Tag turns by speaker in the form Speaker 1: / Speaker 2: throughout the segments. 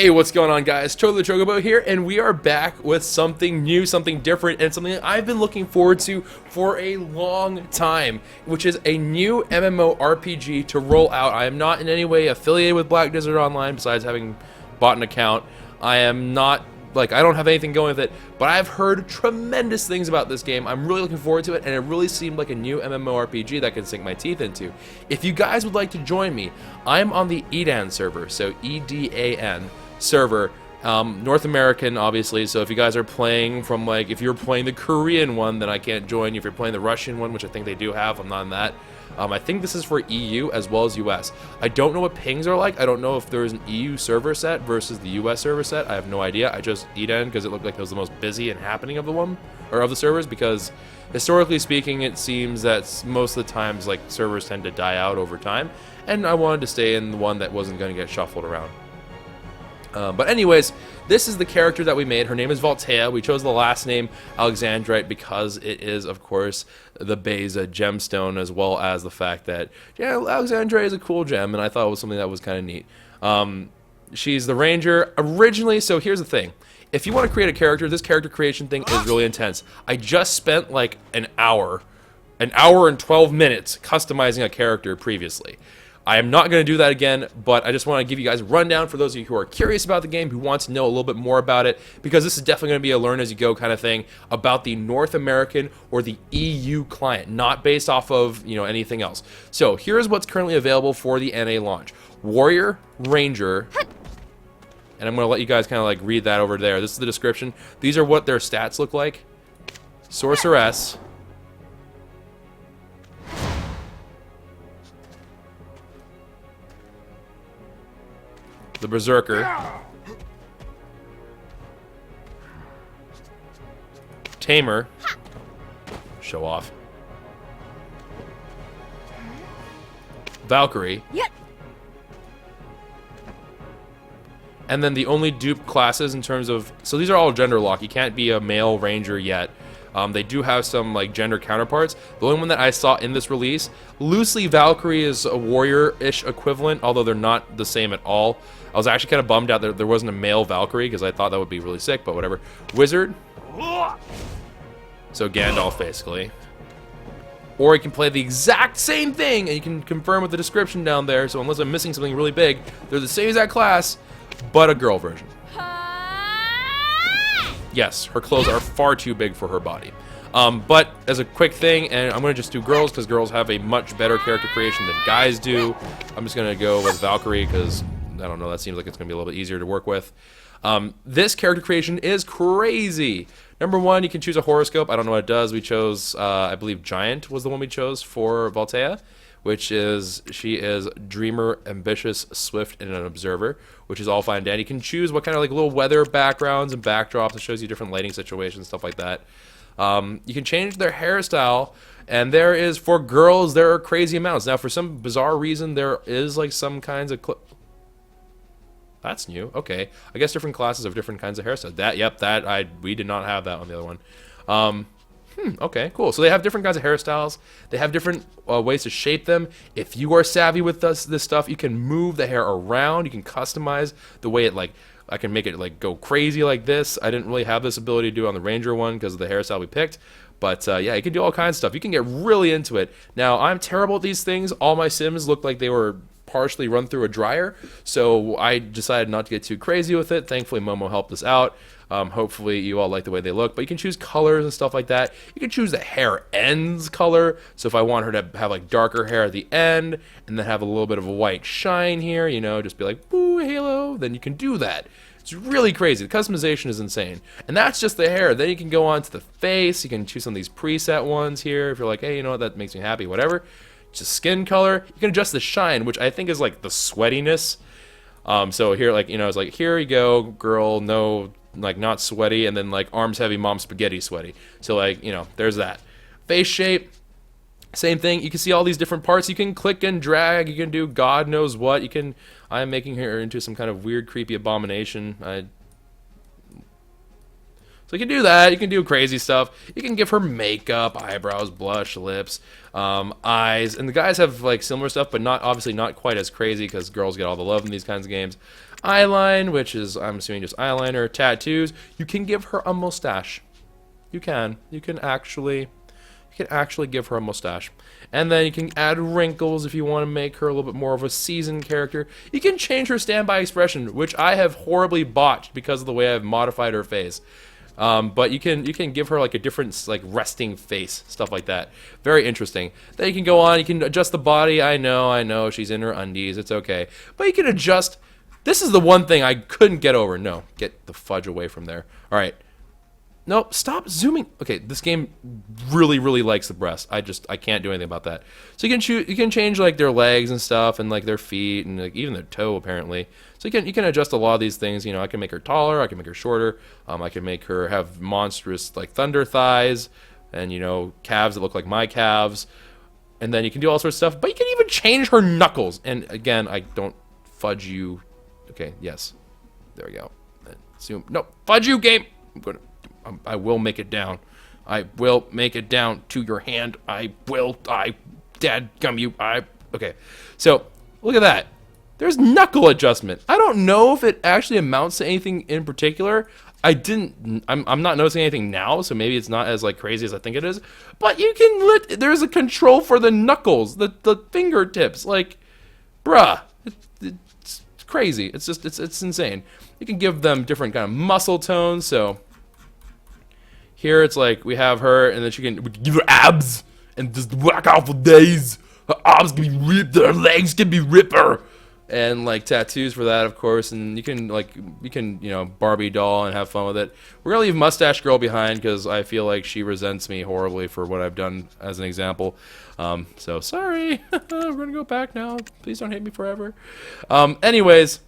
Speaker 1: Hey, what's going on, guys? Choco the Chocobo here, and we are back with something new, something different, and something that I've been looking forward to for a long time, which is a new MMORPG to roll out. I am not in any way affiliated with Black Desert Online, besides having bought an account. I am not, I don't have anything going with it, but I've heard tremendous things about this game. I'm really looking forward to it, and it really seemed like a new MMORPG that I could sink my teeth into. If you guys would like to join me, I'm on the EDAN server, so EDAN server, North American, obviously. So if you guys are playing from, if you're playing the Korean one, then I can't join you. If you're playing the Russian one, which I think they do have, I'm not in that. I think this is for EU as well as US. I don't know what pings are like. I don't know if there's an EU server set versus the US server set. I have no idea. I just EDN because it looked like it was the most busy and happening of the one, or of the servers, because historically speaking, it seems that most of the times, servers tend to die out over time, and I wanted to stay in the one that wasn't going to get shuffled around. But anyways, this is the character that we made. Her name is Valtea. We chose the last name Alexandrite because it is, of course, the Beza gemstone, as well as the fact that, yeah, Alexandrite is a cool gem, and I thought it was something that was kind of neat. She's the ranger originally, so here's the thing. If you want to create a character, this character creation thing is really intense. I just spent an hour and 12 minutes customizing a character previously. I am not going to do that again, but I just want to give you guys a rundown for those of you who are curious about the game, who want to know a little bit more about it, because this is definitely going to be a learn-as-you-go kind of thing about the North American or the EU client, not based off of, anything else. So here's what's currently available for the NA launch. Warrior, Ranger, and I'm going to let you guys kind of read that over there. This is the description. These are what their stats look like. Sorceress, the Berserker, Tamer, show off, Valkyrie, and then the only dupe classes in terms of, so these are all gender lock. You can't be a male ranger yet. They do have some gender counterparts. The only one that I saw in this release, loosely Valkyrie is a warrior-ish equivalent, although they're not the same at all. I was actually kind of bummed out that there wasn't a male Valkyrie, because I thought that would be really sick, but whatever. Wizard. So Gandalf, basically. Or you can play the exact same thing, and you can confirm with the description down there, so unless I'm missing something really big, they're the same exact class, but a girl version. Yes, her clothes are far too big for her body. But as a quick thing, and I'm going to just do girls because girls have a much better character creation than guys do. I'm just going to go with Valkyrie because, I don't know, that seems like it's going to be a little bit easier to work with. This character creation is crazy. Number one, you can choose a horoscope. I don't know what it does. We chose, I believe Giant was the one we chose for Valtea, which is, she is dreamer, ambitious, swift, and an observer, which is all fine and dandy. You can choose what kind of little weather backgrounds and backdrops. It shows you different lighting situations, stuff like that. You can change their hairstyle, and there is, for girls, there are crazy amounts. Now, for some bizarre reason, there is some kinds of that's new. Okay, I guess different classes have different kinds of hairstyles. We did not have that on the other one. Okay, cool. So they have different kinds of hairstyles. They have different ways to shape them. If you are savvy with this stuff, you can move the hair around. You can customize the way it I can make it go crazy like this. I didn't really have this ability to do on the Ranger one because of the hairstyle we picked. But yeah, you can do all kinds of stuff. You can get really into it. Now, I'm terrible at these things. All my Sims looked like they were partially run through a dryer, so I decided not to get too crazy with it. Thankfully, Momo helped us out. Hopefully you all like the way they look, but you can choose colors and stuff like that. You can choose the hair ends color, so if I want her to have darker hair at the end and then have a little bit of a white shine here, just be boo, halo, then you can do that. It's really crazy. The customization is insane. And that's just the hair. Then you can go on to the face. You can choose some of these preset ones here if you're hey, you know what, that makes me happy, whatever. Just skin color. You can adjust the shine, which I think is the sweatiness. So here, it's here you go, girl, no, not sweaty, and then arms heavy, mom spaghetti sweaty. So there's that. Face shape, same thing. You can see all these different parts. You can click and drag. You can do God knows what. I'm making her into some kind of weird, creepy abomination. So you can do that. You can do crazy stuff. You can give her makeup, eyebrows, blush, lips, eyes. And the guys have like similar stuff, but obviously not quite as crazy because girls get all the love in these kinds of games. eyeline, which is, I'm assuming, just eyeliner. Tattoos. You can give her a mustache. You can. You can actually give her a mustache. And then you can add wrinkles if you want to make her a little bit more of a seasoned character. You can change her standby expression, which I have horribly botched because of the way I've modified her face. But you can give her like a different like resting face, stuff like that. Very interesting. Then you can go on, you can adjust the body. I know, she's in her undies, it's okay. But you can adjust. This is the one thing I couldn't get over. No, get the fudge away from there. All right. Nope, stop zooming. Okay, this game really, really likes the breast. I can't do anything about that. So you can change like their legs and stuff, and like their feet, and like even their toe apparently. So you can adjust a lot of these things. You know, I can make her taller, I can make her shorter. I can make her have monstrous like thunder thighs, and you know, calves that look like my calves. And then you can do all sorts of stuff. But you can even change her knuckles. And again, I don't fudge you. Okay, yes, there we go. Zoom. No, fudge you, game. I will make it down. I will make it down to your hand. Dadgum you. Okay. So, look at that. There's knuckle adjustment. I don't know if it actually amounts to anything in particular. I'm not noticing anything now, so maybe it's not as like crazy as I think it is. But you can there's a control for the knuckles, the fingertips. Like, bruh. It's crazy. It's just, it's insane. You can give them different kind of muscle tones, so... Here it's like we have her, and then we can give her abs and just whack out for days. Her arms can be ripped, her legs can be ripper, and like tattoos for that, of course. And you can you know, Barbie doll and have fun with it. We're gonna leave Mustache Girl behind because I feel like she resents me horribly for what I've done as an example. So sorry, we're gonna go back now. Please don't hate me forever. Anyways.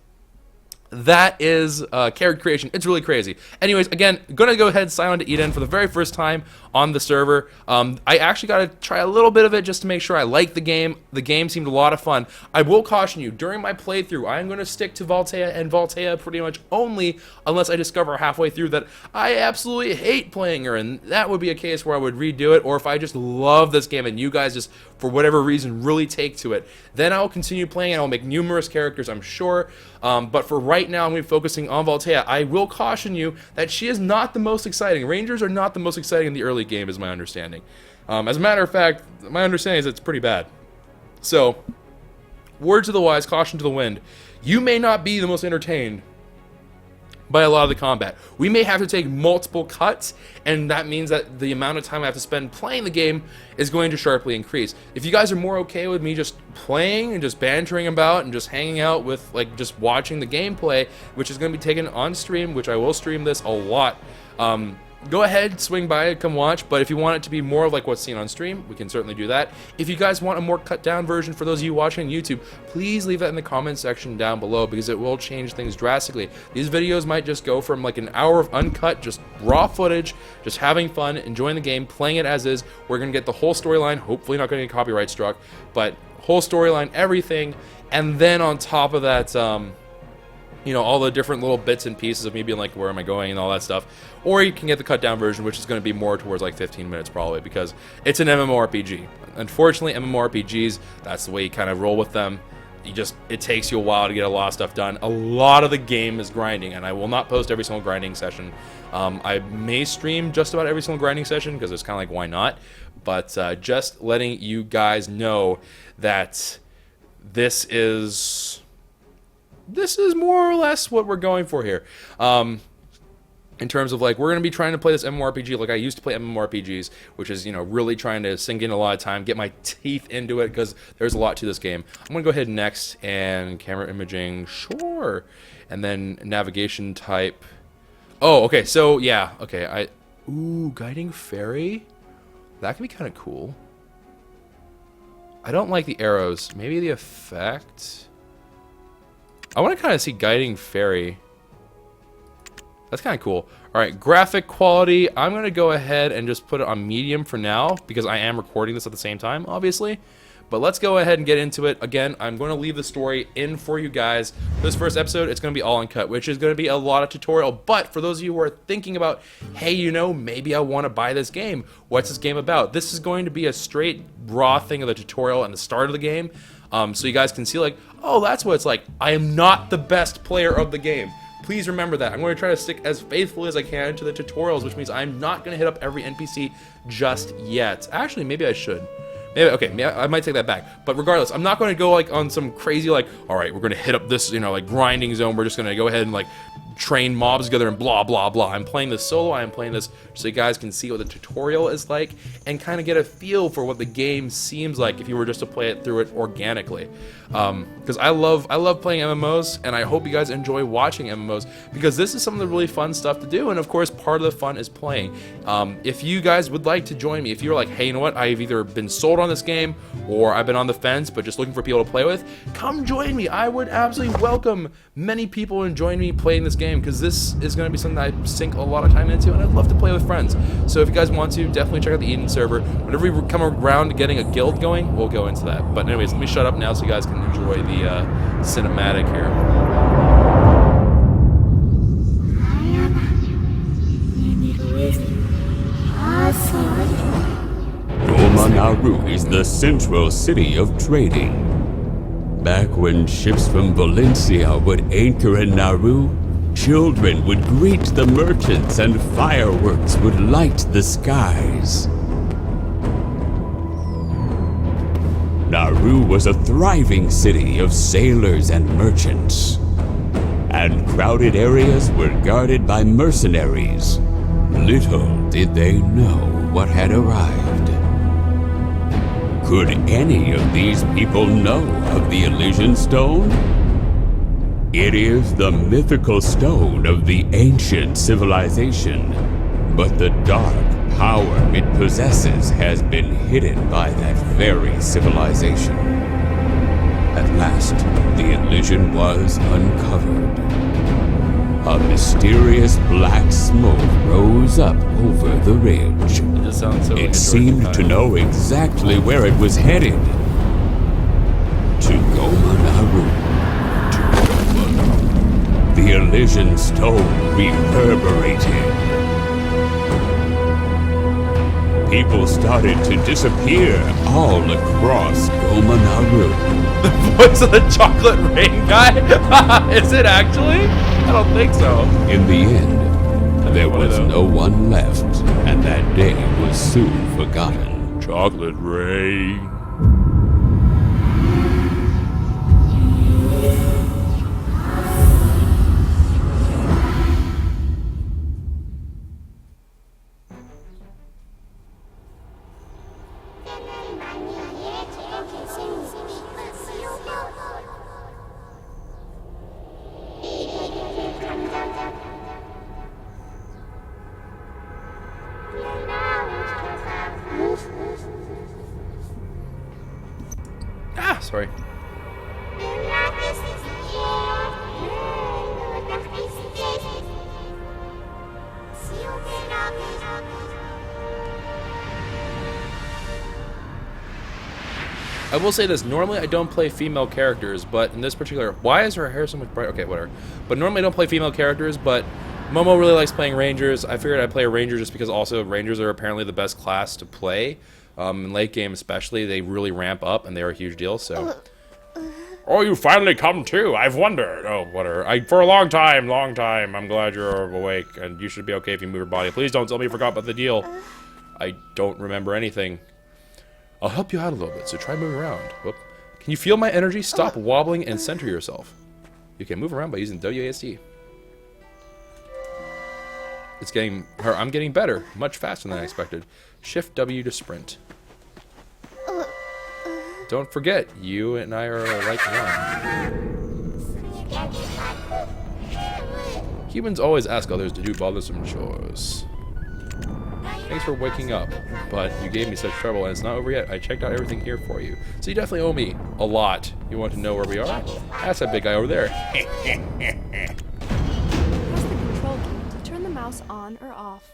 Speaker 1: That is character creation. It's really crazy. Anyways, again, gonna go ahead and sign on to Eden for the very first time on the server. I actually got to try a little bit of it just to make sure I like the game. The game seemed a lot of fun. I will caution you, during my playthrough, I am going to stick to Voltea and Voltea pretty much only unless I discover halfway through that I absolutely hate playing her, and that would be a case where I would redo it, or if I just love this game and you guys just, for whatever reason, really take to it, then I'll continue playing and I'll make numerous characters, I'm sure. But for right now, I'm going to be focusing on Voltea. I will caution you that she is not the most exciting. Rangers are not the most exciting in the early game, is my understanding. As a matter of fact, my understanding is it's pretty bad. So, word to the wise, caution to the wind. You may not be the most entertained by a lot of the combat. We may have to take multiple cuts, and that means that the amount of time I have to spend playing the game is going to sharply increase. If you guys are more okay with me just playing and just bantering about and just hanging out with, like, just watching the gameplay, which is going to be taken on stream, which I will stream this a lot, go ahead, swing by, come watch. But if you want it to be more like what's seen on stream, we can certainly do that. If you guys want a more cut down version for those of you watching on YouTube, please leave that in the comment section down below, because it will change things drastically. These videos might just go from like an hour of uncut, just raw footage, just having fun, enjoying the game, playing it as is. We're going to get the whole storyline, hopefully not going to get copyright struck, but whole storyline, everything. And then on top of that, you know, all the different little bits and pieces of me being like, where am I going and all that stuff. Or you can get the cut down version, which is going to be more towards like 15 minutes probably, because it's an MMORPG. Unfortunately, MMORPGs, that's the way you kind of roll with them. It takes you a while to get a lot of stuff done. A lot of the game is grinding, and I will not post every single grinding session. I may stream just about every single grinding session, because it's kind of like, why not? But just letting you guys know that this is more or less what we're going for here. In terms of, like, we're going to be trying to play this MMORPG like I used to play MMORPGs, which is, you know, really trying to sink in a lot of time, get my teeth into it, because there's a lot to this game. I'm going to go ahead next, and camera imaging, sure. And then navigation type. Oh, okay, so, yeah, okay, ooh, guiding fairy? That could be kind of cool. I don't like the arrows. Maybe the effect? I want to kind of see guiding fairy. That's kind of cool. All right, graphic quality. I'm going to go ahead and just put it on medium for now, because I am recording this at the same time, obviously. But let's go ahead and get into it. Again, I'm going to leave the story in for you guys. This first episode, it's going to be all uncut, which is going to be a lot of tutorial. But for those of you who are thinking about, hey, you know, maybe I want to buy this game. What's this game about? This is going to be a straight raw thing of the tutorial and the start of the game. So you guys can see like, oh, that's what it's like. I am not the best player of the game. Please remember that. I'm going to try to stick as faithfully as I can to the tutorials, which means I'm not going to hit up every NPC just yet. Actually, maybe I should. Maybe, okay, maybe I might take that back. But regardless, I'm not going to go like on some crazy like, all right, we're going to hit up this, you know, like grinding zone. We're just going to go ahead and like train mobs together and blah, blah, blah. I'm playing this solo. I'm playing this so you guys can see what the tutorial is like and kind of get a feel for what the game seems like if you were just to play it through it organically. Because I love playing MMOs, and I hope you guys enjoy watching MMOs, because this is some of the really fun stuff to do, and of course part of the fun is playing. If you guys would like to join me, if you're like, hey, you know what, I've either been sold on this game or I've been on the fence but just looking for people to play with, come join me. I would absolutely welcome many people and join me playing this game, because this is going to be something that I sink a lot of time into, and I'd love to play with friends. So if you guys want to, definitely check out the Eden server. Whenever we come around to getting a guild going, we'll go into that. But anyways, let me shut up now so you guys can enjoy the cinematic here.
Speaker 2: Goma Naru is the central city of trading. Back when ships from Valencia would anchor in Naru, children would greet the merchants and fireworks would light the skies. Naru was a thriving city of sailors and merchants, and crowded areas were guarded by mercenaries. Little did they know what had arrived. Could any of these people know of the Elysian Stone? It is the mythical stone of the ancient civilization, but the dark power it possesses has been hidden by that very civilization. At last, the Elysian was uncovered. A mysterious black smoke rose up over the ridge. It seemed to know exactly where it was headed. To Goma Naru. The Elysian Stone reverberated. People started to disappear all across Goma Naru.
Speaker 1: The voice of the chocolate rain guy? Is it actually? I don't think so.
Speaker 2: In the end, there was no one left, and that day was soon forgotten.
Speaker 1: Chocolate rain. Ah, sorry. I will say this, normally I don't play female characters, but in this particular... Why is her hair so much bright? Okay, whatever. But normally I don't play female characters, but Momo really likes playing Rangers. I figured I'd play a Ranger just because also Rangers are apparently the best class to play. In late game especially, they really ramp up and they're a huge deal, so... Oh, you finally come too. I've wondered. Oh, whatever. For a long time. I'm glad you're awake, and you should be okay if you move your body. Please don't tell me you forgot about the deal. I don't remember anything. I'll help you out a little bit, so try moving around. Whoop. Can you feel my energy? Stop wobbling and center yourself. You can move around by using WASD. I'm getting better, much faster than I expected. Shift W to sprint. Don't forget, you and I are like one. Humans always ask others to do bothersome chores. Thanks for waking up, but you gave me such trouble and it's not over yet. I checked out everything here for you. So you definitely owe me a lot. You want to know where we are? That's that big guy over there.
Speaker 3: Press the control key to turn the mouse on or off.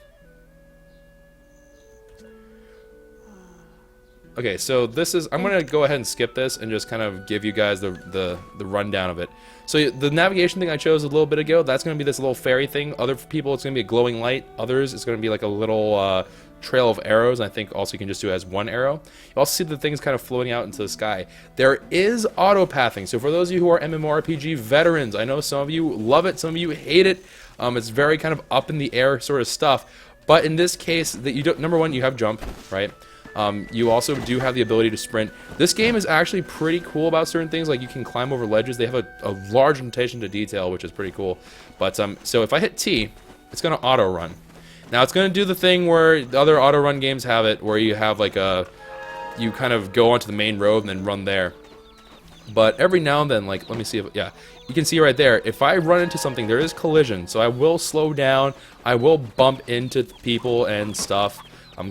Speaker 1: Okay, so this is, I'm gonna go ahead and skip this and just kind of give you guys the rundown of it. So the navigation thing I chose a little bit ago, that's gonna be this little fairy thing. Other people, it's gonna be a glowing light. Others, it's gonna be like a little trail of arrows. And I think also you can just do it as one arrow. You also see the things kind of floating out into the sky. There is auto pathing. So for those of you who are MMORPG veterans, I know some of you love it, some of you hate it. It's very kind of up in the air sort of stuff. But in this case, that you don't, number one, you have jump, right? You also do have the ability to sprint. This game is actually pretty cool about certain things, like you can climb over ledges. They have a large attention to detail, which is pretty cool. But so if I hit T, it's going to auto run. Now it's going to do the thing where the other auto run games have it, where you have like you kind of go onto the main road and then run there. But every now and then, like, let me see if, yeah, you can see right there, if I run into something, there is collision. So I will slow down, I will bump into people and stuff.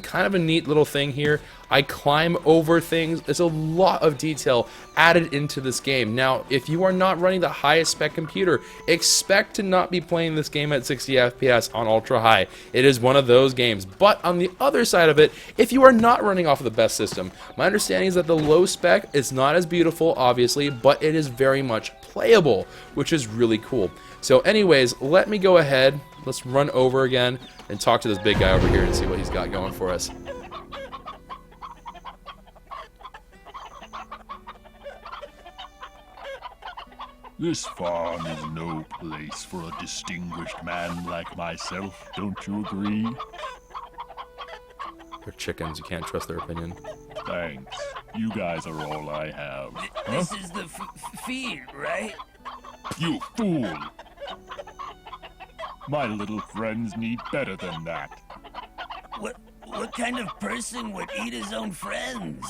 Speaker 1: Kind of a neat little thing here. I climb over things. There's a lot of detail added into this game. Now, if you are not running the highest spec computer, expect to not be playing this game at 60 FPS on ultra high. It is one of those games. But on the other side of it, if you are not running off of the best system, my understanding is that the low spec is not as beautiful, obviously, but it is very much playable, which is really cool. So anyways, let me go ahead. Let's run over again and talk to this big guy over here and see what he's got going for us.
Speaker 4: This farm is no place for a distinguished man like myself, don't you agree?
Speaker 1: They're chickens, you can't trust their opinion.
Speaker 4: Thanks. You guys are all I have.
Speaker 5: This is the feed, right?
Speaker 4: You fool! My little friends need better than that.
Speaker 5: What kind of person would eat his own friends?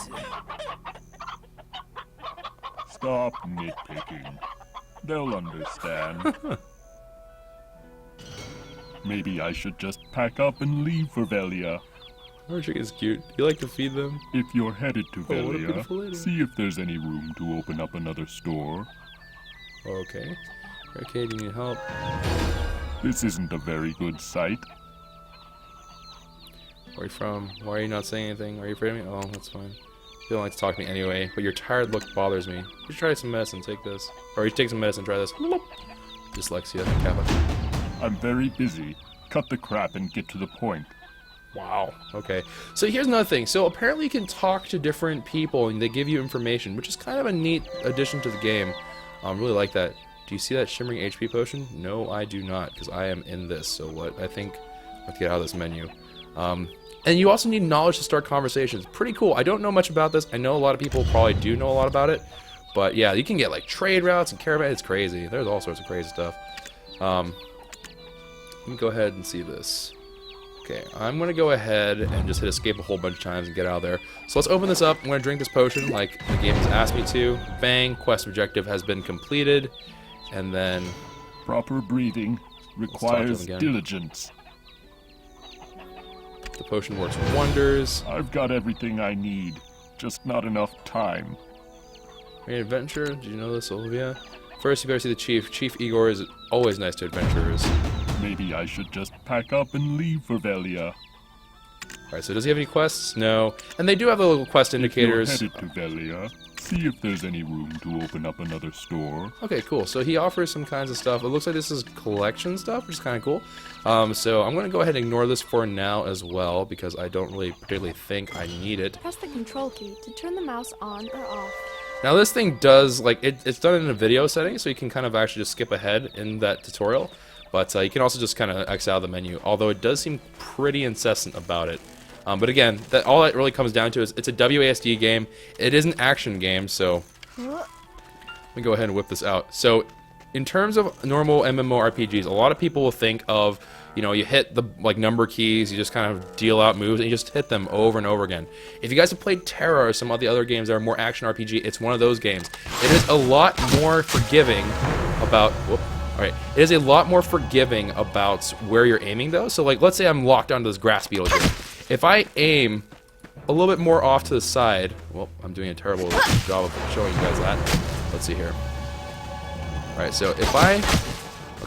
Speaker 4: Stop nitpicking. They'll understand. Maybe I should just pack up and leave for Velia.
Speaker 1: Our chicken's cute. You like to feed them?
Speaker 4: If you're headed to
Speaker 1: Oh, what a beautiful
Speaker 4: Velia,
Speaker 1: lady.
Speaker 4: see if there's any room to open up another store.
Speaker 1: Okay. Okay, do you need help?
Speaker 4: This isn't a very good sight.
Speaker 1: Where are you from? Why are you not saying anything? Are you afraid of me? Oh, that's fine. You don't like to talk to me anyway, but your tired look bothers me. You should try some medicine, take this. Or you should take some medicine, try this. Dyslexia, Kappa.
Speaker 4: I'm very busy. Cut the crap and get to the point.
Speaker 1: Wow. Okay. So here's another thing. So apparently you can talk to different people and they give you information, which is kind of a neat addition to the game. I really like that. Do you see that shimmering HP potion? No, I do not, because I am in this. So what? I think I have to get out of this menu. And you also need knowledge to start conversations. Pretty cool. I don't know much about this. I know a lot of people probably do know a lot about it. But yeah, you can get like trade routes and caravans. It's crazy. There's all sorts of crazy stuff. Let me go ahead and see this. Okay, I'm going to go ahead and just hit escape a whole bunch of times and get out of there. So let's open this up. I'm going to drink this potion like the game has asked me to. Bang, quest objective has been completed. And then...
Speaker 4: Proper breathing requires
Speaker 1: again.
Speaker 4: diligence.
Speaker 1: The potion works wonders.
Speaker 4: I've got everything I need, just not enough time.
Speaker 1: Are you an adventurer? Did you know this, Olivia? First, you better see the chief. Chief Igor is always nice to adventurers.
Speaker 4: Maybe I should just pack up and leave for Velia.
Speaker 1: Alright, so does he have any quests? No. And they do have the little quest indicators.
Speaker 4: If you're headed to Velia, see if there's any room to open up another store.
Speaker 1: Okay, cool. So he offers some kinds of stuff. It looks like this is collection stuff, which is kind of cool. So I'm going to go ahead and ignore this for now as well, because I don't really particularly think I need it.
Speaker 3: Press the control key to turn the mouse on or off.
Speaker 1: Now this thing does, like, it's done in a video setting, so you can kind of actually just skip ahead in that tutorial. But you can also just kind of X out of the menu, although it does seem pretty incessant about it. But again, all that really comes down to is it's a WASD game. It is an action game, so let me go ahead and whip this out. So in terms of normal MMORPGs, a lot of people will think of, you know, you hit the number keys, you just kind of deal out moves, and you just hit them over and over again. If you guys have played Terra or some of the other games that are more action RPG, it's one of those games. It is a lot more forgiving about... Alright, it is a lot more forgiving about where you're aiming, though. So, like, let's say I'm locked onto this grass beetle here. If I aim a little bit more off to the side... Well, I'm doing a terrible job of showing you guys that. Let's see here. Alright, so if I...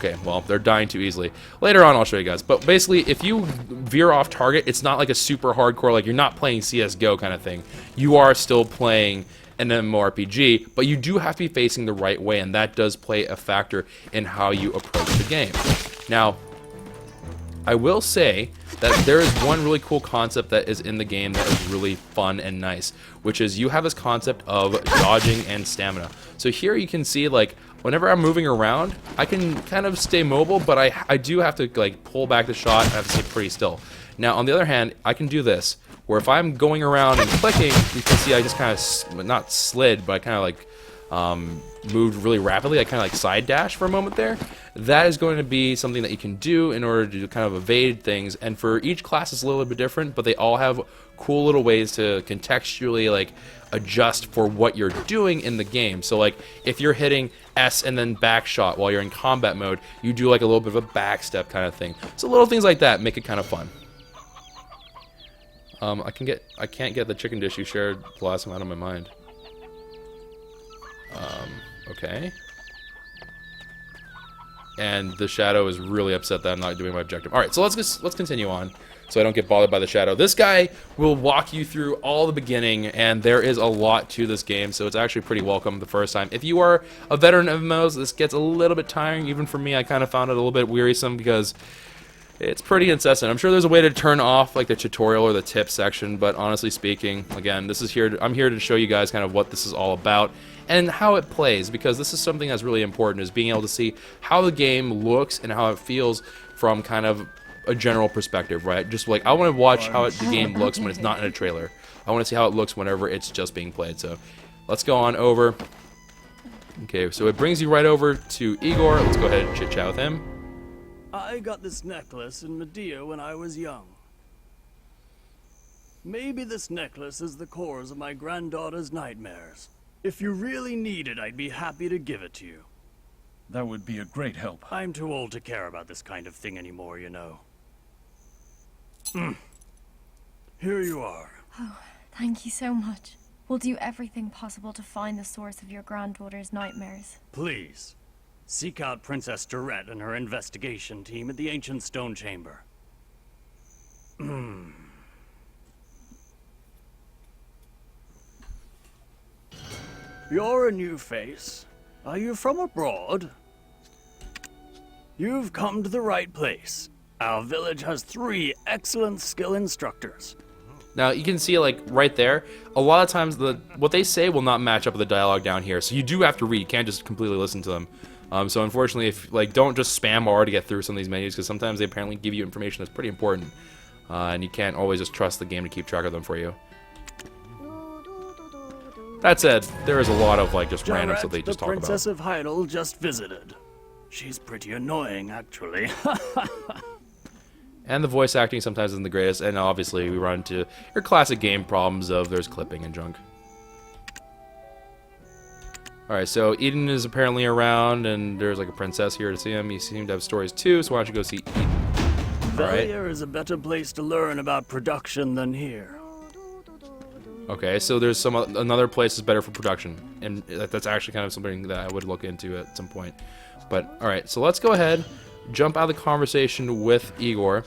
Speaker 1: Okay, well, they're dying too easily. Later on, I'll show you guys. But basically, if you veer off target, it's not like a super hardcore, like you're not playing CSGO kind of thing. You are still playing an MMORPG, but you do have to be facing the right way, and that does play a factor in how you approach the game. Now, I will say that there is one really cool concept that is in the game that is really fun and nice, which is you have this concept of dodging and stamina. So here you can see, like, whenever I'm moving around, I can kind of stay mobile, but I do have to, like, pull back the shot. I have to stay pretty still. Now, on the other hand, I can do this, where if I'm going around and clicking, you can see I just kind of, not slid, but I kind of, like, moved really rapidly. I kind of like side dash for a moment there. That is going to be something that you can do in order to kind of evade things, and for each class it's a little bit different, but they all have cool little ways to contextually like adjust for what you're doing in the game. So like if you're hitting S and then back shot while you're in combat mode, you do like a little bit of a back step kind of thing. So little things like that make it kind of fun. I can't get the chicken dish you shared the last time out of my mind. Okay. And the shadow is really upset that I'm not doing my objective. Alright, so let's continue on so I don't get bothered by the shadow. This guy will walk you through all the beginning, and there is a lot to this game, so it's actually pretty welcome the first time. If you are a veteran of MMOs, this gets a little bit tiring. Even for me, I kind of found it a little bit wearisome because it's pretty incessant. I'm sure there's a way to turn off like the tutorial or the tip section, but honestly speaking, again, I'm here to show you guys kind of what this is all about and how it plays, because this is something that's really important, is being able to see how the game looks and how it feels from kind of a general perspective, right? Just like, I want to watch how the game looks when it's not in a trailer. I want to see how it looks whenever it's just being played. So let's go on over. Okay, so it brings you right over to Igor. Let's go ahead and chit chat with him.
Speaker 6: I got this necklace in Medea when I was young. Maybe this necklace is the cause of my granddaughter's nightmares. If you really need it, I'd be happy to give it to you.
Speaker 4: That would be a great help.
Speaker 6: I'm too old to care about this kind of thing anymore, you know. Here you are.
Speaker 3: Oh, thank you so much. We'll do everything possible to find the source of your granddaughter's nightmares.
Speaker 6: Please, seek out Princess Durette and her investigation team at the ancient stone chamber. You're a new face. Are you from abroad? You've come to the right place. Our village has 3 excellent skill instructors.
Speaker 1: Now you can see like right there, a lot of times what they say will not match up with the dialogue down here, so you do have to read. You can't just completely listen to them. So unfortunately, if like don't just spam R to get through some of these menus, because sometimes they apparently give you information that's pretty important, and you can't always just trust the game to keep track of them for you. That said, there is a lot of like just random stuff they just talk about.
Speaker 6: The Princess of Heidel just visited. She's pretty annoying, actually.
Speaker 1: And the voice acting sometimes isn't the greatest, and obviously we run into your classic game problems of there's clipping and junk. Alright, so Eden is apparently around, and there's like a princess here to see him. You seem to have stories too, so why don't you go see Eden? Alright.
Speaker 6: Valia is a better place to learn about production than here.
Speaker 1: Okay, so there's another place that's better for production, and that's actually kind of something that I would look into at some point. But alright, so let's go ahead, jump out of the conversation with Igor,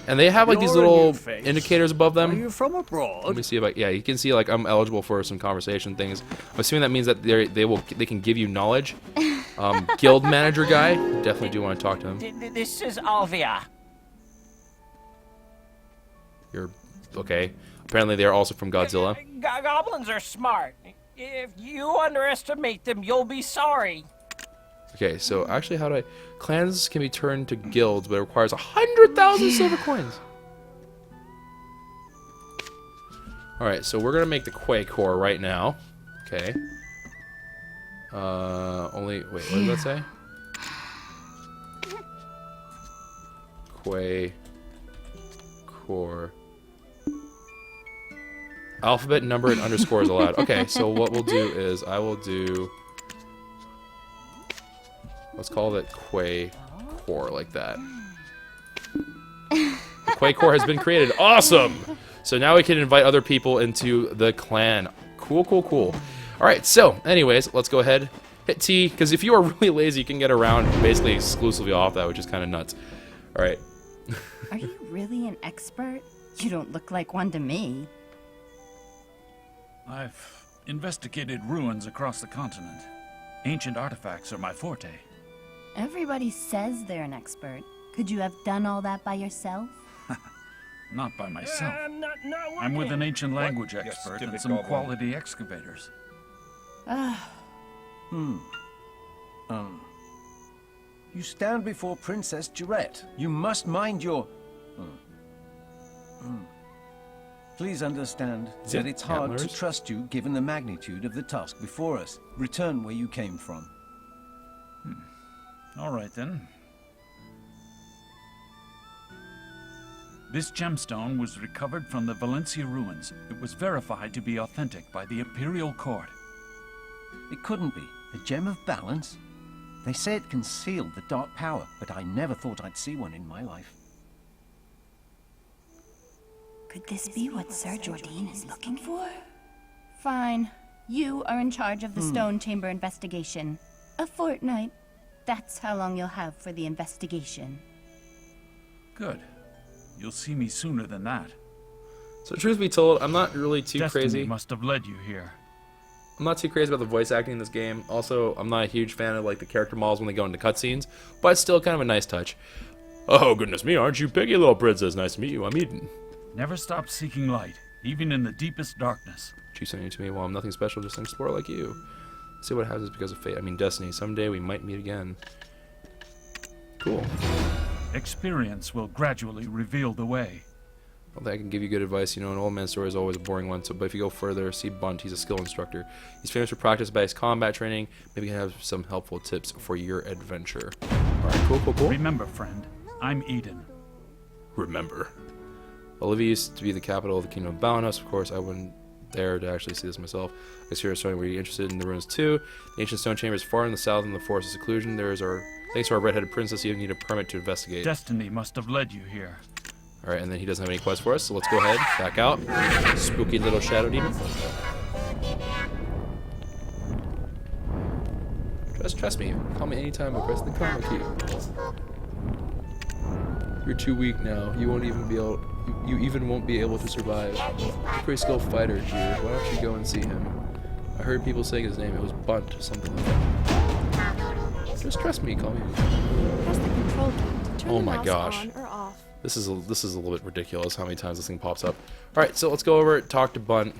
Speaker 1: and they have like these little indicators above them.
Speaker 6: Are you from abroad?
Speaker 1: Let me see if yeah, you can see like I'm eligible for some conversation things. I'm assuming that means that they can give you knowledge. Guild manager guy, definitely do want to talk to him.
Speaker 5: This is Alvia.
Speaker 1: You're okay. Apparently they're also from Godzilla.
Speaker 5: Goblins are smart. If you underestimate them, you'll be sorry.
Speaker 1: Okay, so actually clans can be turned to guilds, but it requires 100,000 silver coins. Alright, so we're gonna make the Quay core right now. Okay. Wait, what did that say? Quay core. Alphabet, number, and underscore is allowed. Okay, so what we'll do is I will do. Let's call it Quay core like that. The Quay core has been created. Awesome! So now we can invite other people into the clan. Cool, cool, cool. Alright, so anyways, let's go ahead hit T, because if you are really lazy, you can get around basically exclusively off that, which is kind of nuts. All right.
Speaker 7: Are you really an expert? You don't look like one to me.
Speaker 8: I've investigated ruins across the continent. Ancient artifacts are my forte.
Speaker 7: Everybody says they're an expert. Could you have done all that by yourself?
Speaker 8: Not by myself. I'm with an ancient language expert and some quality excavators.
Speaker 9: You stand before Princess Durette. You must mind your... Please understand that it's hard to trust you given the magnitude of the task before us. Return where you came from.
Speaker 8: All right, then. This gemstone was recovered from the Valencia ruins. It was verified to be authentic by the Imperial Court.
Speaker 9: It couldn't be. A gem of balance? They say it concealed the dark power, but I never thought I'd see one in my life.
Speaker 7: Could this be what Sir Jordan is looking for? Fine. You are in charge of the Stone Chamber investigation. A fortnight. That's how long you'll have for the investigation.
Speaker 8: Good. You'll see me sooner than that.
Speaker 1: So truth be told, I'm not really too
Speaker 8: Destiny
Speaker 1: crazy.
Speaker 8: must have led you here.
Speaker 1: I'm not too crazy about the voice acting in this game. Also, I'm not a huge fan of like the character models when they go into cutscenes, but it's still kind of a nice touch. Oh, goodness me, aren't you piggy little princess? Nice to meet you. I'm Eden.
Speaker 8: Never stop seeking light, even in the deepest darkness.
Speaker 1: She's sending you to me. Well, I'm nothing special, just an explorer like you. See what happens because of fate. I mean, destiny. Someday we might meet again. Cool.
Speaker 8: Experience will gradually reveal the way.
Speaker 1: I don't think I can give you good advice. You know, an old man's story is always a boring one. So, but if you go further, see Bunt. He's a skill instructor. He's famous for practice-based combat training. Maybe he can have some helpful tips for your adventure. All right, cool.
Speaker 8: Remember, friend, I'm Eden.
Speaker 1: Remember. Olivia used to be the capital of the Kingdom of Balanos. Of course, I wouldn't dare to actually see this myself. I guess you're showing were you interested in the ruins too. The ancient stone chamber is far in the south in the forest of seclusion. Thanks to our red-headed princess, you need a permit to investigate.
Speaker 8: Destiny must have led you here.
Speaker 1: All right, and then he doesn't have any quests for us, so let's go ahead, back out. Spooky little shadow demon. Just trust me. Call me anytime by pressing the comma key. You're too weak now. You won't even be able. You even won't be able to survive. He's a pretty skilled fighter, Jir. Why don't you go and see him? I heard people saying his name. It was Bunt, something like that. Just trust me. Call me.
Speaker 10: Press the control key to turn
Speaker 1: Oh
Speaker 10: the
Speaker 1: my
Speaker 10: mouse
Speaker 1: gosh.
Speaker 10: on or off.
Speaker 1: This is a little bit ridiculous how many times this thing pops up. All right, so let's go over it. Talk to Bunt.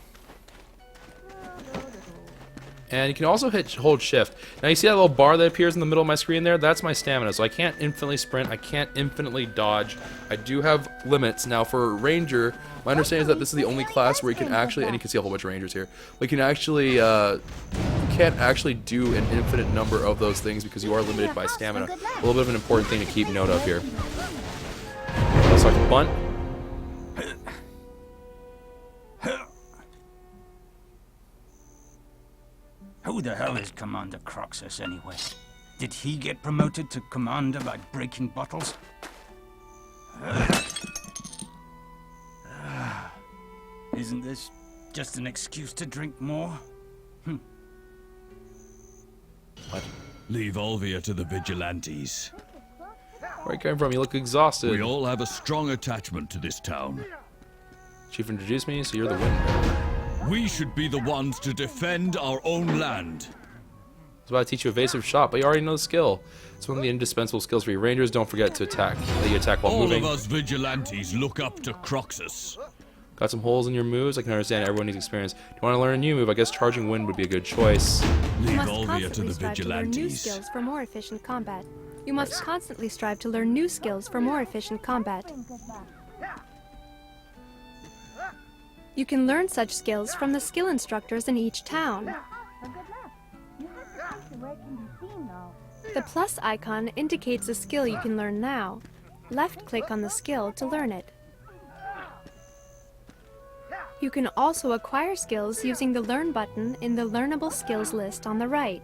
Speaker 1: And you can also hold shift. Now you see that little bar that appears in the middle of my screen there? That's my stamina. So I can't infinitely sprint. I can't infinitely dodge. I do have limits. Now for Ranger, my understanding is that this is the only class where you can actually, and you can see a whole bunch of Rangers here, we can actually, can't actually do an infinite number of those things because you are limited by stamina. A little bit of an important thing to keep note of here. Let's talk to Bunt.
Speaker 5: Who the hell is Commander Croxus anyway? Did he get promoted to commander by breaking bottles? Isn't this just an excuse to drink more?
Speaker 1: What?
Speaker 2: Leave Olvia to the vigilantes.
Speaker 1: Where are you coming from? You look exhausted.
Speaker 2: We all have a strong attachment to this town.
Speaker 1: Chief introduced me, so you're the wind.
Speaker 2: We should be the ones to defend our own land.
Speaker 1: That's why I teach you evasive shot, but you already know the skill. It's one of the indispensable skills for you Rangers. Don't forget to attack. That you attack while moving.
Speaker 2: All of us vigilantes look up to Croxus.
Speaker 1: Got some holes in your moves? I can understand everyone needs experience. Do you want to learn a new move? I guess charging wind would be a good choice.
Speaker 10: You
Speaker 2: Leave
Speaker 10: must
Speaker 2: Olvia to
Speaker 10: constantly
Speaker 2: the
Speaker 10: strive to learn new
Speaker 2: vigilantes.
Speaker 10: skills for more efficient combat. You must constantly strive to learn new skills for more efficient combat. You can learn such skills from the skill instructors in each town. The plus icon indicates a skill you can learn now. Left-click on the skill to learn it. You can also acquire skills using the Learn button in the Learnable Skills list on the right.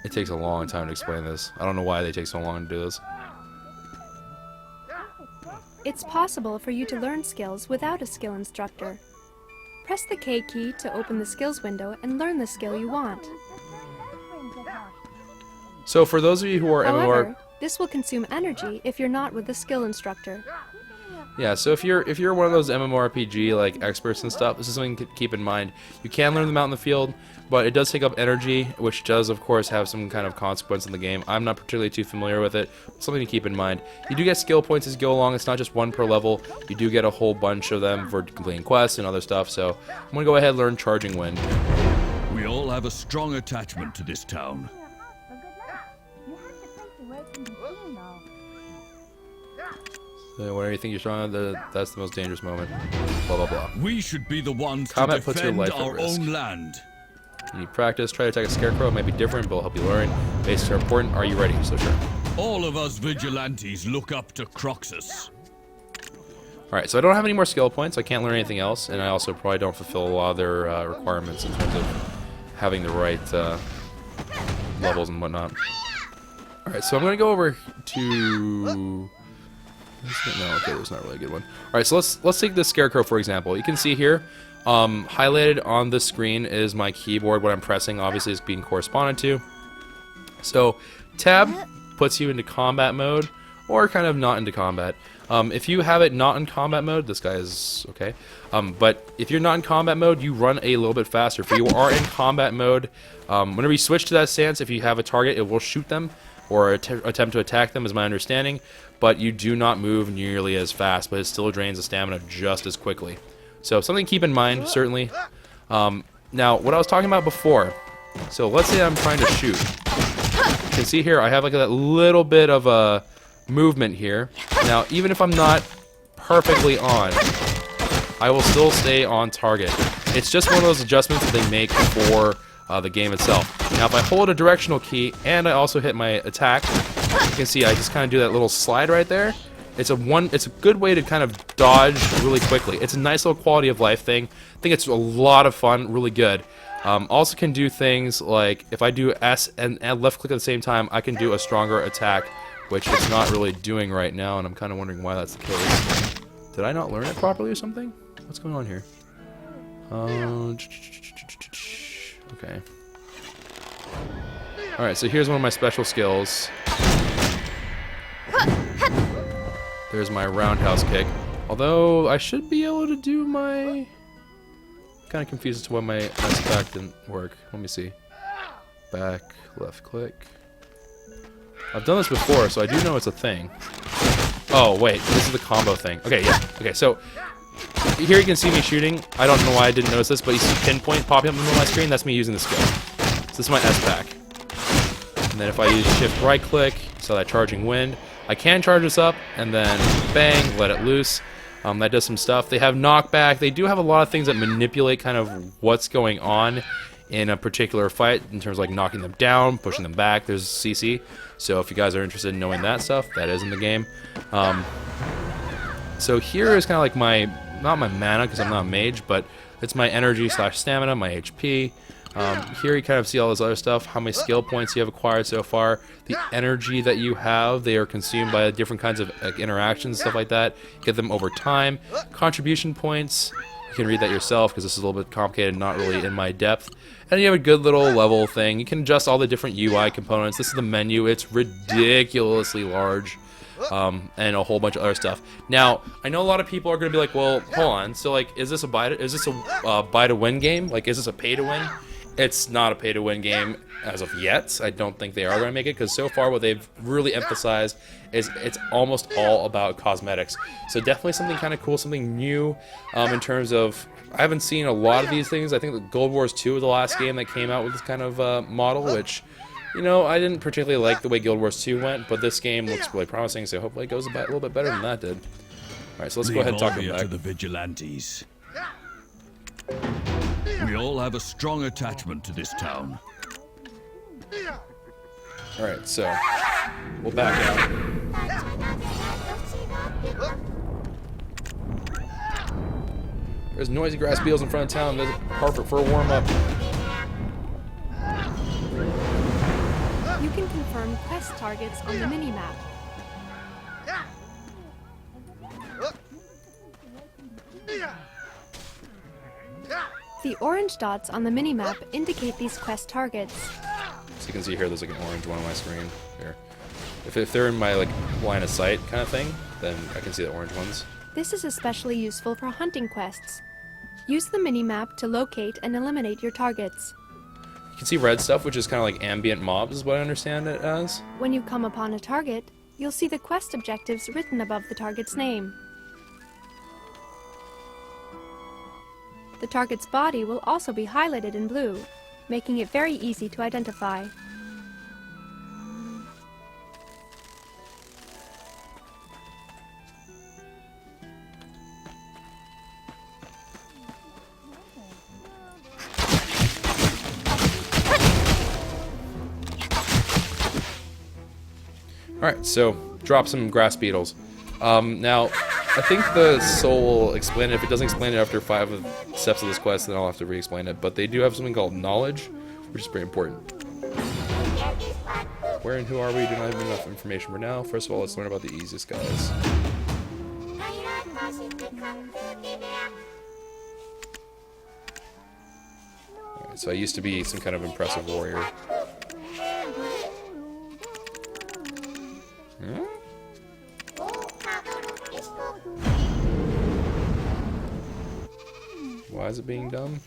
Speaker 1: It takes a long time to explain this. I don't know why they take so long to do this.
Speaker 10: It's possible for you to learn skills without a skill instructor. Press the K key to open the skills window and learn the skill you want.
Speaker 1: So for those of you who are
Speaker 10: However, this will consume energy if you're not with a skill instructor.
Speaker 1: Yeah, so if you're one of those MMORPG like experts and stuff, this is something to keep in mind. You can learn them out in the field, but it does take up energy, which does of course have some kind of consequence in the game. I'm not particularly too familiar with it. Something to keep in mind. You do get skill points as you go along. It's not just one per level. You do get a whole bunch of them for completing quests and other stuff. So I'm gonna go ahead and learn Charging Wind.
Speaker 2: We all have a strong attachment to this town.
Speaker 1: So whenever you think you're strong, that's the most dangerous moment. Blah blah blah.
Speaker 2: We should be the ones
Speaker 1: Combat
Speaker 2: to
Speaker 1: puts your
Speaker 2: defend
Speaker 1: life at
Speaker 2: our
Speaker 1: risk.
Speaker 2: own land.
Speaker 1: You need practice. Try to attack a scarecrow. It might be different, but it'll help you learn. Basics are important. Are you ready? So sure.
Speaker 2: All of us vigilantes look up to Croxus.
Speaker 1: Alright, so I don't have any more skill points. I can't learn anything else, and I also probably don't fulfill a lot of their requirements in terms of having the right levels and whatnot. Alright, so I'm going to go over to... No, okay, there's not really a good one. Alright, so let's take the scarecrow, for example. You can see here, highlighted on the screen is my keyboard. What I'm pressing, obviously, is being corresponded to. So, tab puts you into combat mode, or kind of not into combat. If you have it not in combat mode, this guy is okay. But if you're not in combat mode, you run a little bit faster. If you are in combat mode, whenever you switch to that stance, if you have a target, it will shoot them or attempt to attack them, is my understanding. But you do not move nearly as fast, but it still drains the stamina just as quickly. So something to keep in mind, certainly. Now, what I was talking about before. So let's say I'm trying to shoot. You can see here, I have like that little bit of a movement here. Now, even if I'm not perfectly on, I will still stay on target. It's just one of those adjustments that they make for the game itself. Now, if I hold a directional key and I also hit my attack, you can see I just kind of do that little slide right there. It's a good way to kind of dodge really quickly. It's a nice little quality of life thing. I think it's a lot of fun, really good. Also can do things like if I do S and left click at the same time, I can do a stronger attack, which it's not really doing right now, and I'm kind of wondering why that's the case. Did I not learn it properly or something? What's going on here? Okay. Alright, so here's one of my special skills. There's my roundhouse kick. Although, I should be able to do my... Kind of confused as to why my S back didn't work. Let me see. Back, left click. I've done this before, so I do know it's a thing. Oh, wait, this is the combo thing. Okay, yeah. Okay, so here you can see me shooting. I don't know why I didn't notice this, but you see pinpoint popping up on my screen. That's me using the skill. So this is my S back. And then if I use shift right click, so that charging wind, I can charge this up, and then bang, let it loose. That does some stuff. They have knockback. They do have a lot of things that manipulate kind of what's going on in a particular fight in terms of like knocking them down, pushing them back. There's CC. So if you guys are interested in knowing that stuff, that is in the game. So here is kind of like my, not my mana because I'm not a mage, but it's my energy slash stamina, my HP. Here you kind of see all this other stuff, how many skill points you have acquired so far, the energy that you have, they are consumed by different kinds of interactions, stuff like that. Get them over time. Contribution points, you can read that yourself because this is a little bit complicated, not really in my depth. And you have a good little level thing. You can adjust all the different UI components. This is the menu. It's ridiculously large. And a whole bunch of other stuff. Now, I know a lot of people are going to be like, well, hold on. So, like, is this a buy to win game? Like, is this a pay to win? It's not a pay to win game as of yet. I don't think they are going to make it because so far what they've really emphasized is it's almost all about cosmetics. So definitely something kind of cool, something new in terms of. I haven't seen a lot of these things. I think that Gold Wars 2 was the last game that came out with this kind of model, which, you know, I didn't particularly like the way Guild Wars 2 went, but this game looks really promising, so hopefully it goes a little bit better than that did. Alright, so let's go ahead and talk about
Speaker 2: to the vigilantes. We all have a strong attachment to this town.
Speaker 1: Alright, so we'll back out. There's noisy grass beetles in front of town. That's perfect for a warm-up.
Speaker 10: You can confirm quest targets on the minimap. The orange dots on the minimap indicate these quest targets.
Speaker 1: So you can see here, there's like an orange one on my screen here. If they're in my like line of sight kind of thing, then I can see the orange ones.
Speaker 10: This is especially useful for hunting quests. Use the minimap to locate and eliminate your targets.
Speaker 1: You can see red stuff, which is kind of like ambient mobs, is what I understand it as.
Speaker 10: When you come upon a target, you'll see the quest objectives written above the target's name. The target's body will also be highlighted in blue, making it very easy to identify.
Speaker 1: Alright, so drop some grass beetles. Now, I think the soul will explain it. If it doesn't explain it after 5 steps of this quest, then I'll have to re-explain it. But they do have something called knowledge, which is pretty important. Where and who are we? Do not have enough information for now. First of all, let's learn about the easiest guys. Alright, so I used to be some kind of impressive warrior. Hmm? Why is it being done?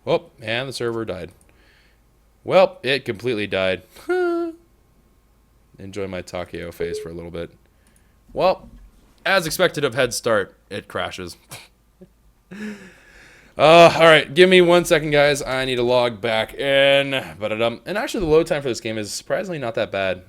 Speaker 1: Oh, and the server died. Well, it completely died. Enjoy my Takeo face for a little bit. Well, as expected of Head Start, it crashes. Alright, give me 1 second, guys. I need to log back in. And actually, the load time for this game is surprisingly not that bad.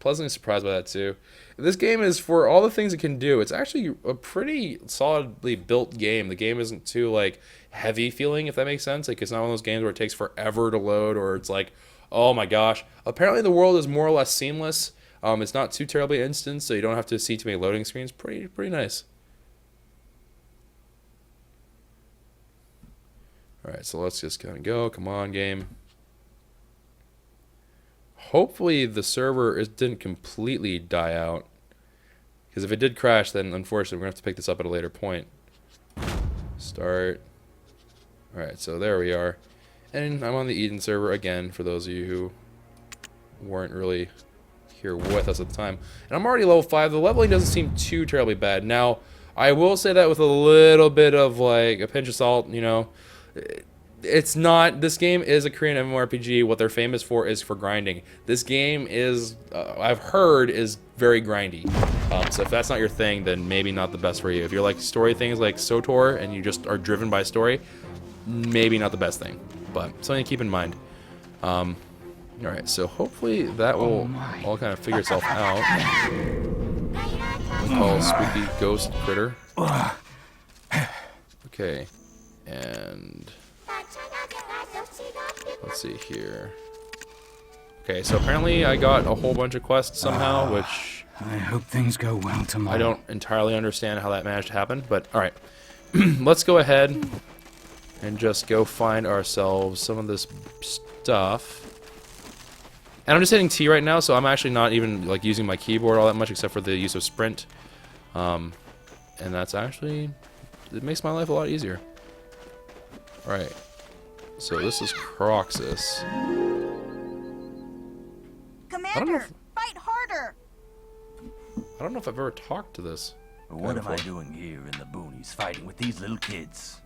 Speaker 1: Pleasantly surprised by that, too. This game is, for all the things it can do, it's actually a pretty solidly built game. The game isn't too, like, heavy feeling, if that makes sense. Like, it's not one of those games where it takes forever to load, or it's like, oh my gosh. Apparently, the world is more or less seamless. It's not too terribly instant, so you don't have to see too many loading screens. Pretty nice. Alright, so let's just kind of go. Come on, game. Hopefully the server didn't completely die out. Because if it did crash, then unfortunately we're going to have to pick this up at a later point. Start. Alright, so there we are. And I'm on the Eden server again, for those of you who weren't really here with us at the time. And I'm already level 5. The leveling doesn't seem too terribly bad. Now, I will say that with a little bit of, like, a pinch of salt, you know. It's not, this game is a Korean MMORPG. What they're famous for is for grinding. This game is, I've heard, is very grindy. So if that's not your thing, then maybe not the best for you. If you're like story things like SOTOR and you just are driven by story, maybe not the best thing. But something to keep in mind. Alright, so hopefully that will all kind of figure itself out. Oh, spooky ghost critter. Okay. And let's see here. Okay, so apparently I got a whole bunch of quests somehow, which
Speaker 5: I hope things go well tomorrow.
Speaker 1: I don't entirely understand how that managed to happen, but alright. Let's go ahead and just go find ourselves some of this stuff. And I'm just hitting T right now, so I'm actually not even like using my keyboard all that much except for the use of sprint. And that's actually, it makes my life a lot easier. Alright, so this is Croxus.
Speaker 11: Commander, fight harder!
Speaker 1: I don't know if I've ever talked to this.
Speaker 12: What am I doing here in the boonies fighting with these little kids?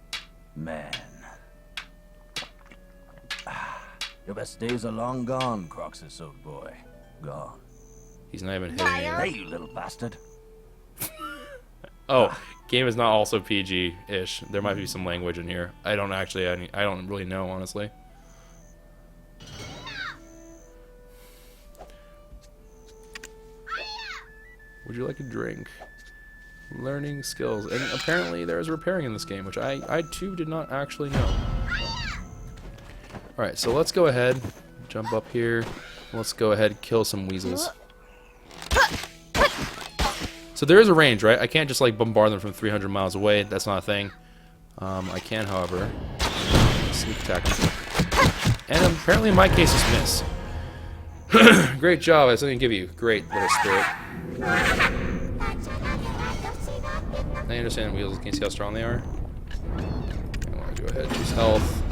Speaker 12: Man. Your best days are long gone, Croxus, old boy. Gone.
Speaker 1: He's not even hitting me.
Speaker 12: Hey, you little bastard.
Speaker 1: Oh, game is not also PG-ish. There might be some language in here. I don't really know, honestly. Would you like a drink? Learning skills. And apparently there's repairing in this game, which I too did not actually know. Alright, so let's go ahead, jump up here. Let's go ahead and kill some weasels. So there is a range, right? I can't just like bombard them from 300 miles away. That's not a thing. I can, however, sneak attack them. And apparently in my case it's miss. Great job. I have something to give you. Great little spirit. I understand Weasels. Can you see how strong they are? I want to go ahead and choose health.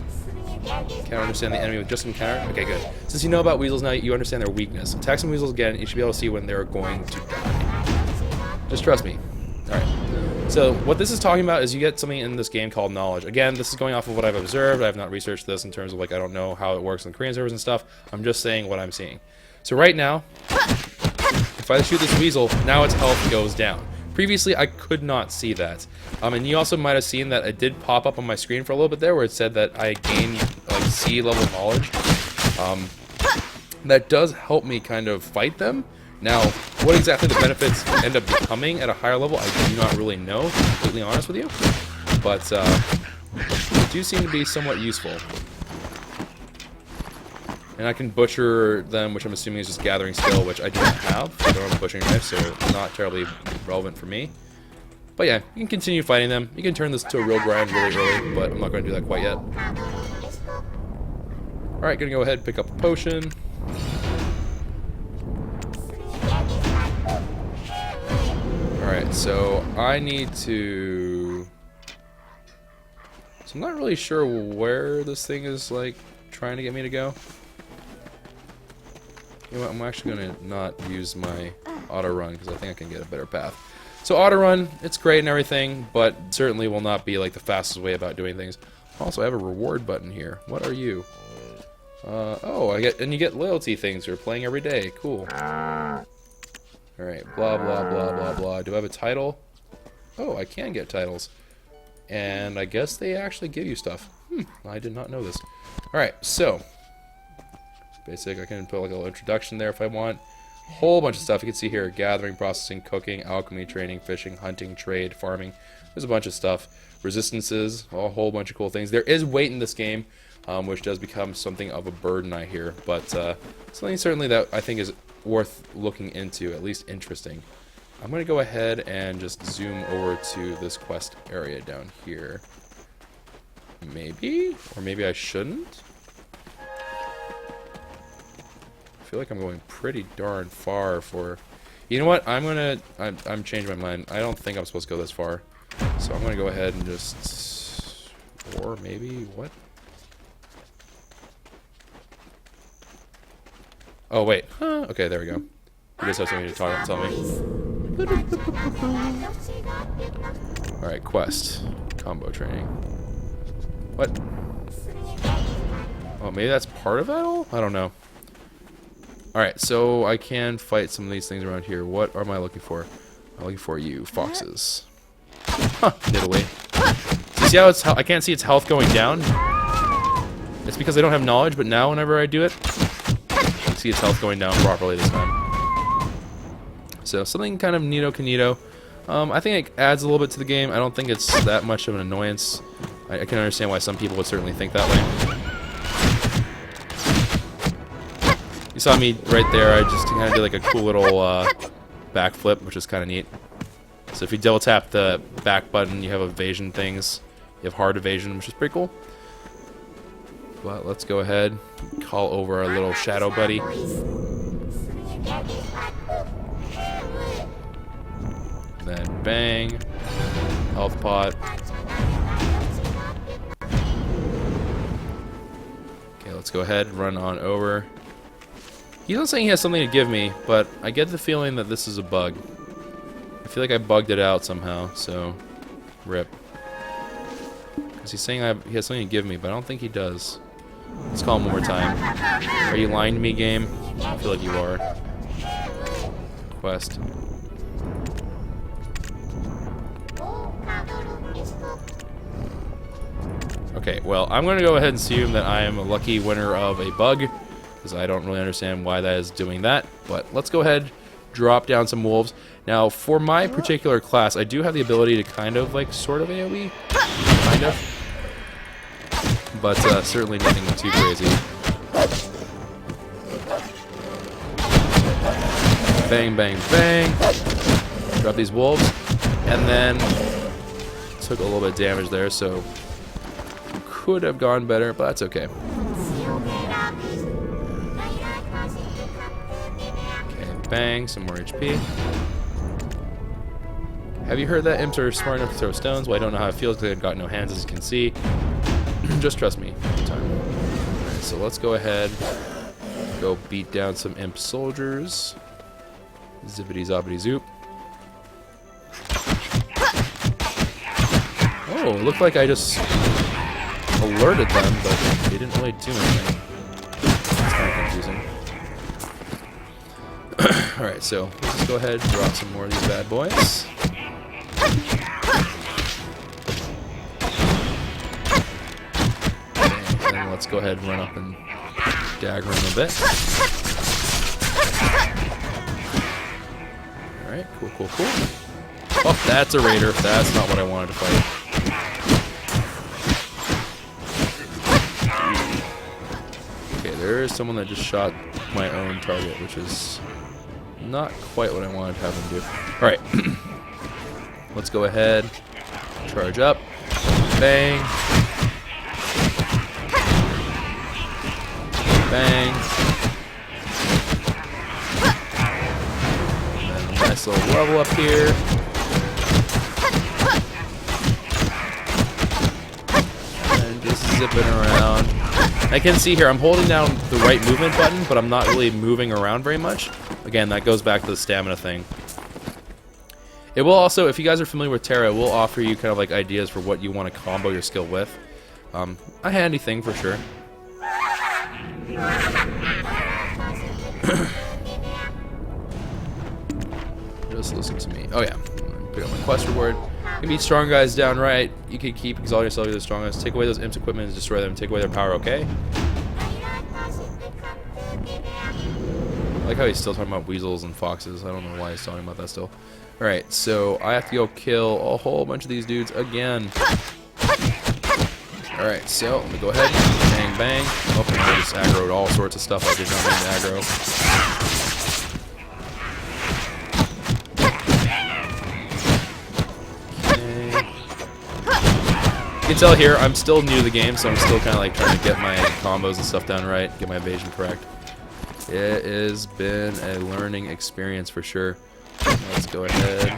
Speaker 1: Can I understand the enemy with just encounter? Okay, good. Since you know about Weasels now, you understand their weakness. Attack some Weasels again, you should be able to see when they're going to die. Just trust me. Alright. So, what this is talking about is you get something in this game called knowledge. Again, this is going off of what I've observed. I have not researched this in terms of, like, I don't know how it works in Korean servers and stuff. I'm just saying what I'm seeing. So right now, if I shoot this Weasel, now its health goes down. Previously, I could not see that. And you also might have seen that it did pop up on my screen for a little bit there where it said that I gained, like, C-level knowledge. That does help me kind of fight them. Now, what exactly the benefits end up becoming at a higher level, I do not really know, to be completely honest with you. But they do seem to be somewhat useful. And I can butcher them, which I'm assuming is just gathering skill, which I do not have. I don't have a butchering knife, so it's not terribly relevant for me. But yeah, you can continue fighting them. You can turn this to a real grind really early, but I'm not going to do that quite yet. Alright, gonna go ahead and pick up a potion. Alright, so I need to... So I'm not really sure where this thing is, like, trying to get me to go. You know what, I'm actually going to not use my auto run because I think I can get a better path. So auto run, it's great and everything, but certainly will not be like the fastest way about doing things. Also, I have a reward button here. What are you? Oh, you get loyalty things for playing every day. Cool. Alright, blah, blah, blah, blah, blah. Do I have a title? Oh, I can get titles. And I guess they actually give you stuff. I did not know this. Alright, so... Basic, I can put like a little introduction there if I want. Whole bunch of stuff. You can see here, gathering, processing, cooking, alchemy, training, fishing, hunting, trade, farming. There's a bunch of stuff. Resistances, a whole bunch of cool things. There is weight in this game, which does become something of a burden, I hear. But something certainly that I think is worth looking into, at least interesting. I'm going to go ahead and just zoom over to this quest area down here. Maybe? Or maybe I shouldn't? I feel like I'm going pretty darn far for... You know what? I'm changing my mind. I don't think I'm supposed to go this far. So I'm gonna go ahead and just... Or maybe... What? Oh, wait. Huh, okay, there we go. You just have something to talk tell me. Alright, quest. Combo training. What? Oh, maybe that's part of it all? I don't know. Alright, so I can fight some of these things around here. What am I looking for? I'm looking for you, foxes. Huh, Nidalee. See how it's I can't see its health going down? It's because I don't have knowledge, but now whenever I do it, I can see its health going down properly this time. So, something kind of neato-canito. I think it adds a little bit to the game. I don't think it's that much of an annoyance. I can understand why some people would certainly think that way. You saw me right there, I just kind of did like a cool little backflip, which is kind of neat. So if you double tap the back button, you have evasion things. You have hard evasion, which is pretty cool. But let's go ahead and call over our little shadow buddy. Then bang. Health pot. Okay, let's go ahead and run on over. He's not saying he has something to give me, but I get the feeling that this is a bug. I feel like I bugged it out somehow, so... Rip. Because he's saying he has something to give me, but I don't think he does. Let's call him one more time. Are you lying to me, game? I feel like you are. Quest. Okay, well, I'm going to go ahead and assume that I am a lucky winner of a bug. Because I don't really understand why that is doing that. But let's go ahead, drop down some wolves. Now, for my particular class, I do have the ability to kind of, like, sort of AoE. Kind of. But certainly nothing too crazy. Bang, bang, bang. Drop these wolves. And then took a little bit of damage there, so could have gone better, but that's okay. Bang, some more HP. Have you heard that imps are smart enough to throw stones? Well, I don't know how it feels because I've got no hands, as you can see. Just trust me. Alright, so let's go ahead. Go beat down some imp soldiers. Zippity zoppity zoop. Oh, it looked like I just alerted them, but they didn't really do anything. That's kind of confusing. Alright, so let's just go ahead and drop some more of these bad boys. And then let's go ahead and run up and dagger him a bit. Alright, cool, cool, cool. Oh, that's a raider. That's not what I wanted to fight. Okay, there is someone that just shot my own target, which is not quite what I wanted to have him do. Alright. Let's go ahead. Charge up. Bang. Bang. And then a nice little level up here. And just zipping around. I can see here, I'm holding down the right movement button, but I'm not really moving around very much. Again, that goes back to the stamina thing. It will also, if you guys are familiar with Terra, it will offer you kind of like ideas for what you want to combo your skill with. A handy thing for sure. Just listen to me. Oh yeah, pick up my quest reward. You can beat strong guys down right. You can keep exalting yourself to the strongest. Take away those imps' equipment and destroy them. Take away their power, okay? I like how he's still talking about weasels and foxes. I don't know why he's talking about that still. Alright, so I have to go kill a whole bunch of these dudes again. Alright, so let me go ahead. Bang, bang. Oh, I just aggroed all sorts of stuff I did not mean to aggro. You can tell here, I'm still new to the game, so I'm still kind of like trying to get my combos and stuff down right, get my evasion correct. It has been a learning experience for sure. Let's go ahead.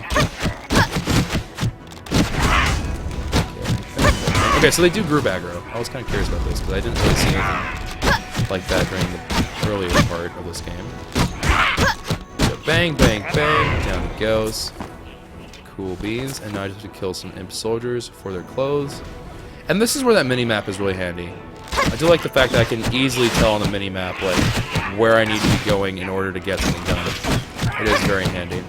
Speaker 1: Okay, so they do group aggro. I was kind of curious about this, because I didn't really see anything like that during the earlier part of this game. So bang, bang, bang, down it goes. Cool beans, and now I just have to kill some imp soldiers for their clothes. And this is where that mini-map is really handy. I do like the fact that I can easily tell on the mini-map like where I need to be going in order to get something done. It is very handy.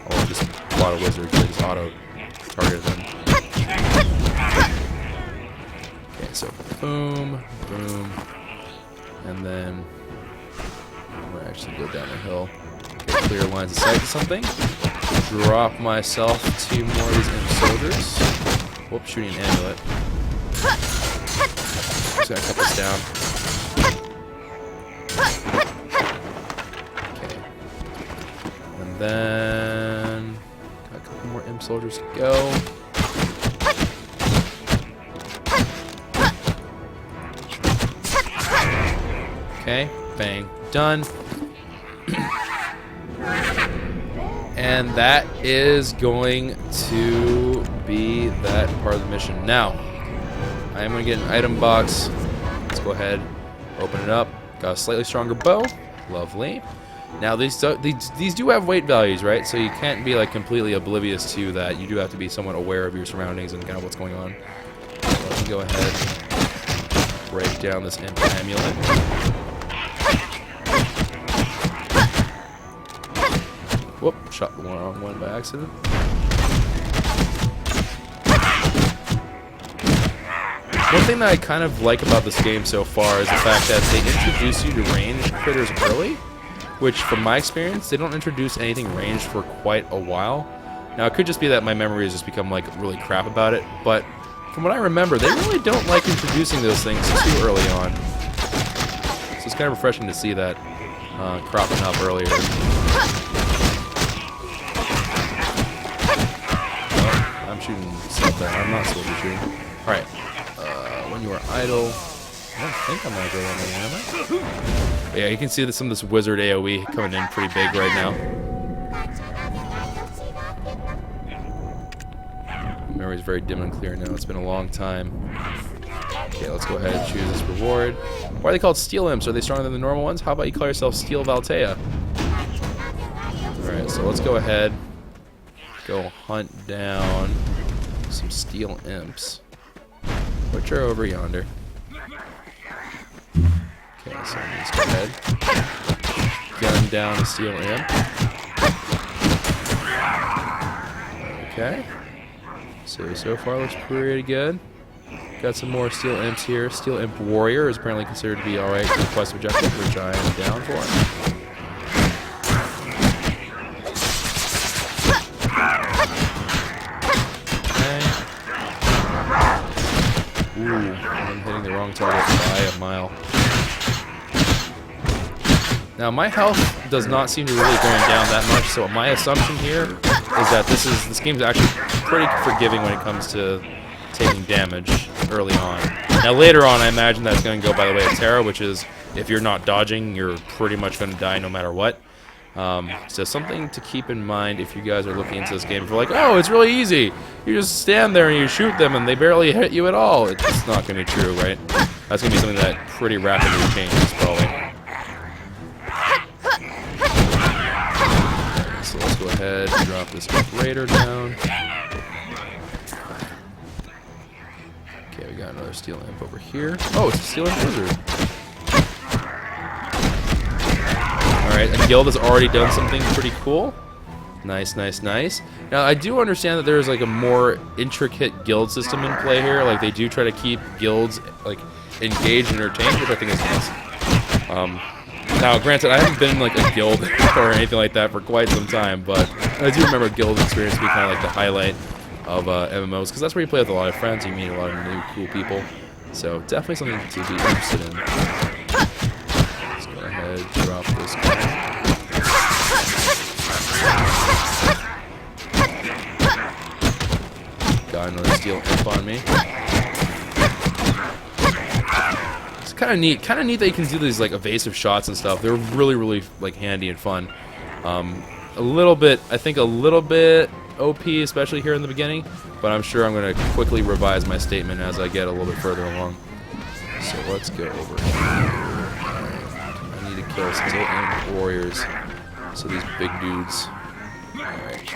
Speaker 1: Or just a lot of wizards that just auto-target them. Okay, so boom, boom, and then I'm gonna actually go down the hill, get clear lines of sight to something. Drop myself 2 more of these imp soldiers. Whoop, shooting an amulet. Just gotta cut this down. Okay. And then got a couple more imp soldiers to go. Okay, bang, done. And that is going to be that part of the mission. Now, I am going to get an item box. Let's go ahead, open it up. Got a slightly stronger bow. Lovely. Now, these do have weight values, right? So you can't be like completely oblivious to that. You do have to be somewhat aware of your surroundings and kind of what's going on. So let me go ahead, break down this imp amulet. Whoop, shot the wrong one by accident. One thing that I kind of like about this game so far is the fact that they introduce you to ranged critters early, which from my experience, they don't introduce anything ranged for quite a while. Now it could just be that my memory has just become like really crap about it, but from what I remember, they really don't like introducing those things too early on. So it's kind of refreshing to see that cropping up earlier. I'm shooting something I'm not supposed to be shooting. Alright. When you are idle. I don't think I'm gonna go on the am I? But yeah, you can see that some of this wizard AoE coming in pretty big right now. memory's very dim and clear now. It's been a long time. Okay, let's go ahead and choose this reward. Why are they called Steel Imps? Are they stronger than the normal ones? How about you call yourself Steel Valtea? Alright, so let's go ahead. Go hunt down some Steel Imps, which are over yonder. Okay, so let's go ahead. Gun down a Steel Imp. Okay. So far looks pretty good. Got some more Steel Imps here. Steel Imp Warrior is apparently considered to be alright for the quest objective, which I am down for. Okay. Ooh, I'm hitting the wrong target by a mile. Now my health does not seem to really going down that much, so my assumption here is that this game's actually pretty forgiving when it comes to taking damage early on. Now later on, I imagine that's going to go by the way of Terra, which is if you're not dodging, you're pretty much going to die no matter what. So something to keep in mind if you guys are looking into this game. If you're like, oh, it's really easy. You just stand there and you shoot them and they barely hit you at all. It's not going to be true, right? That's going to be something that pretty rapidly changes, probably. So let's go ahead and drop this Raider down. Okay, we got another Steel Imp over here. Oh, it's a Steel Imp Wizard. Alright, a guild has already done something pretty cool. Nice, nice, nice. Now, I do understand that there's like a more intricate guild system in play here. Like, they do try to keep guilds like engaged and entertained, which I think is nice. Now, granted, I haven't been in like a guild or anything like that for quite some time, but I do remember guild experience to be kind of like the highlight of MMOs, because that's where you play with a lot of friends, you meet a lot of new cool people. So definitely something to be interested in. Let's go ahead, drop this guy. Got another Steel Imp on me. Kind of neat that you can do these like evasive shots and stuff. They're really, really like handy and fun. A little bit, I think, a little bit OP, especially here in the beginning. But I'm sure I'm going to quickly revise my statement as I get a little bit further along. So let's go over here. I need to kill Steel Imp Warriors. So these big dudes. Alright.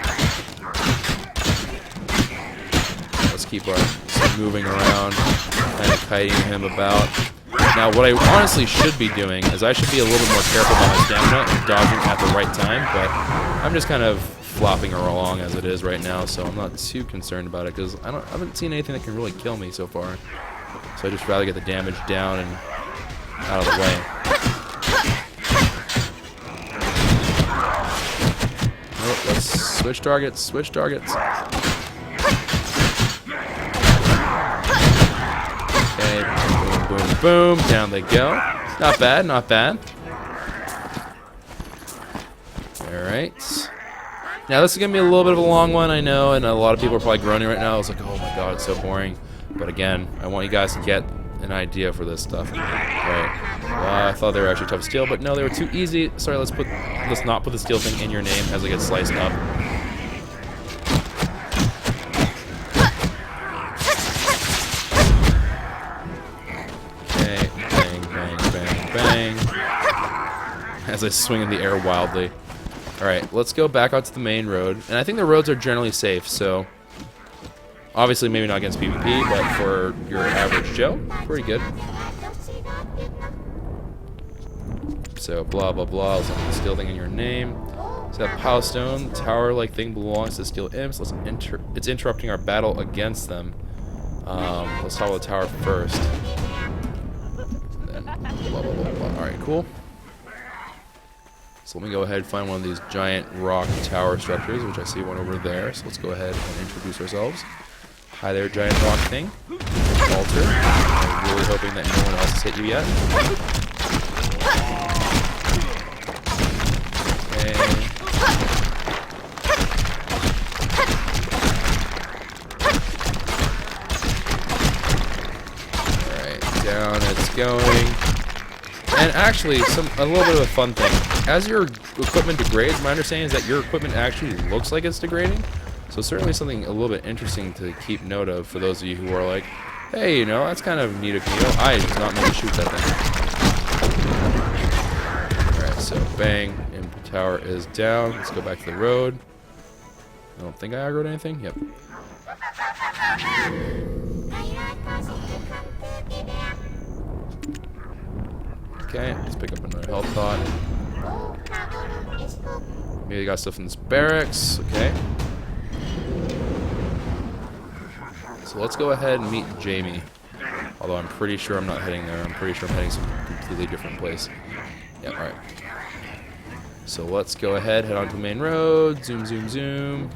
Speaker 1: Let's keep our moving around, kind of kiting him about. Now, what I honestly should be doing is I should be a little bit more careful about my stamina and dodging at the right time, but I'm just kind of flopping her along as it is right now, so I'm not too concerned about it, because I haven't seen anything that can really kill me so far. So I'd just rather get the damage down and out of the way. Oh, let's switch targets, switch targets. Okay, boom, boom, down they go. Not bad, not bad. Alright. Now this is going to be a little bit of a long one, I know, and a lot of people are probably groaning right now. It's like, oh my god, it's so boring. But again, I want you guys to get an idea for this stuff. Right. I thought they were actually tough to steal, but no, they were too easy. Sorry, let's not put the steel thing in your name as it gets sliced up. Okay, bang, bang, bang, bang. As I swing in the air wildly. Alright, let's go back out to the main road. And I think the roads are generally safe, so obviously maybe not against PvP, but for your average Joe, pretty good. So blah blah blah, let's put the steel thing in your name. So that Pow Stone, tower-like thing belongs to Steel Imps. It's interrupting our battle against them. Let's talk about the tower first. And then blah blah blah blah. Alright, cool. So let me go ahead and find one of these giant rock tower structures, which I see one over there. So let's go ahead and introduce ourselves. Hi there, giant rock thing. Altar. I'm really hoping that no one else has hit you yet. Okay. Alright, down it's going. And actually, a little bit of a fun thing. As your equipment degrades, my understanding is that your equipment actually looks like it's degrading. So certainly something a little bit interesting to keep note of for those of you who are like, hey, you know, that's kind of neato. I was not meant to shoot that thing. Alright, so bang, input tower is down. Let's go back to the road. I don't think I aggroed anything. Yep. Okay, let's pick up another health pot. Maybe they got stuff in this barracks. Okay. So let's go ahead and meet Jamie. Although I'm pretty sure I'm not heading there. I'm pretty sure I'm heading some completely different place. Yeah, alright. So let's go ahead, head onto the main road. Zoom, zoom, zoom.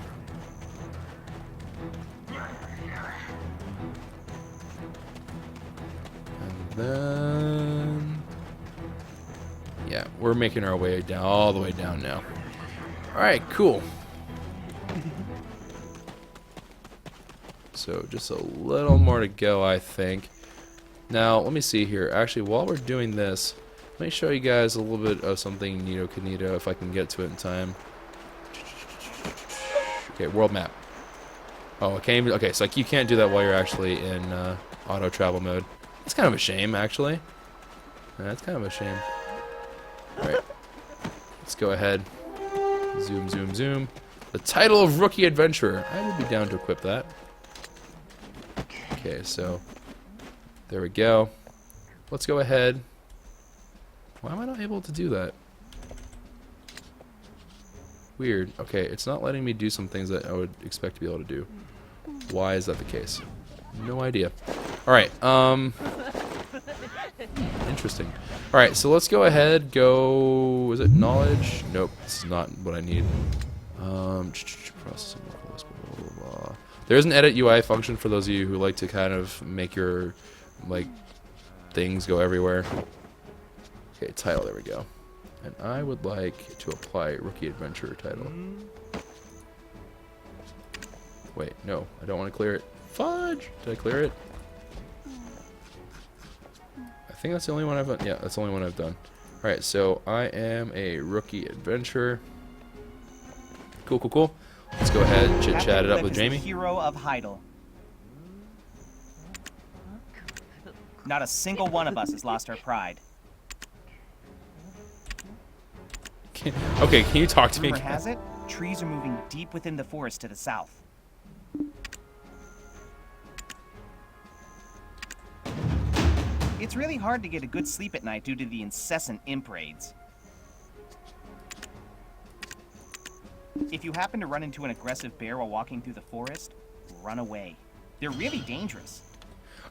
Speaker 1: And then... yeah, we're making our way down, all the way down now. Alright, cool. So just a little more to go, I think. Now, let me see here. Actually, while we're doing this, let me show you guys a little bit of something neato if I can get to it in time. Okay, world map. Oh, I can't even, okay, so you can't do that while you're actually in auto travel mode. It's kind of a shame, actually. That's kind of a shame. Alright. Let's go ahead. Zoom, zoom, zoom. The title of Rookie Adventurer. I would be down to equip that. Okay, so there we go. Let's go ahead. Why am I not able to do that? Weird. Okay, it's not letting me do some things that I would expect to be able to do. Why is that the case? No idea. Alright, interesting. Alright, so let's go ahead, is it knowledge? Nope, this is not what I need. Processing. There is an edit UI function for those of you who like to kind of make your, like, things go everywhere. Okay, title, there we go. And I would like to apply Rookie Adventurer title. Wait, no, I don't want to clear it. Fudge! Did I clear it? I think that's the only one I've done. Yeah, that's the only one I've done. Alright, so I am a Rookie Adventurer. Cool, cool, cool. Let's go ahead and chit-chat it up with Jamie.
Speaker 13: Hero of Heidel. Not a single one of us has lost our pride.
Speaker 1: Okay, can you talk to me?
Speaker 13: Rumor has it, trees are moving deep within the forest to the south. It's really hard to get a good sleep at night due to the incessant imp raids. If you happen to run into an aggressive bear while walking through the forest, run away. They're really dangerous.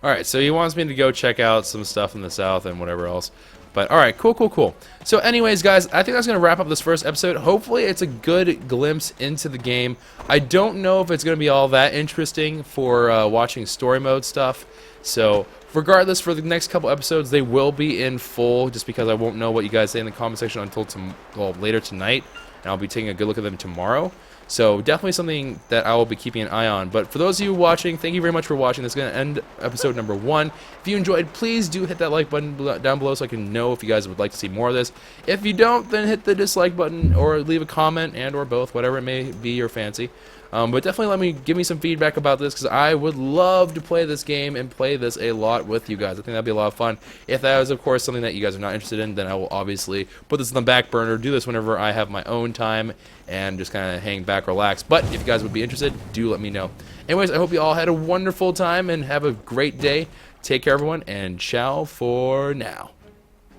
Speaker 1: Alright, so he wants me to go check out some stuff in the south and whatever else. But alright, cool, cool, cool. So anyways, guys, I think that's going to wrap up this first episode. Hopefully it's a good glimpse into the game. I don't know if it's going to be all that interesting for watching story mode stuff. So regardless, for the next couple episodes, they will be in full just because I won't know what you guys say in the comment section until later tonight. And I'll be taking a good look at them tomorrow. So definitely something that I will be keeping an eye on. But for those of you watching, thank you very much for watching. This is going to end episode number 1. If you enjoyed, please do hit that like button down below so I can know if you guys would like to see more of this. If you don't, then hit the dislike button or leave a comment and or both, whatever it may be your fancy. But definitely give me some feedback about this because I would love to play this game and play this a lot with you guys. I think that'd be a lot of fun. If that is, of course, something that you guys are not interested in, then I will obviously put this on the back burner, do this whenever I have my own time, and just kind of hang back, relax. But if you guys would be interested, do let me know. Anyways, I hope you all had a wonderful time and have a great day. Take care, everyone, and ciao for now.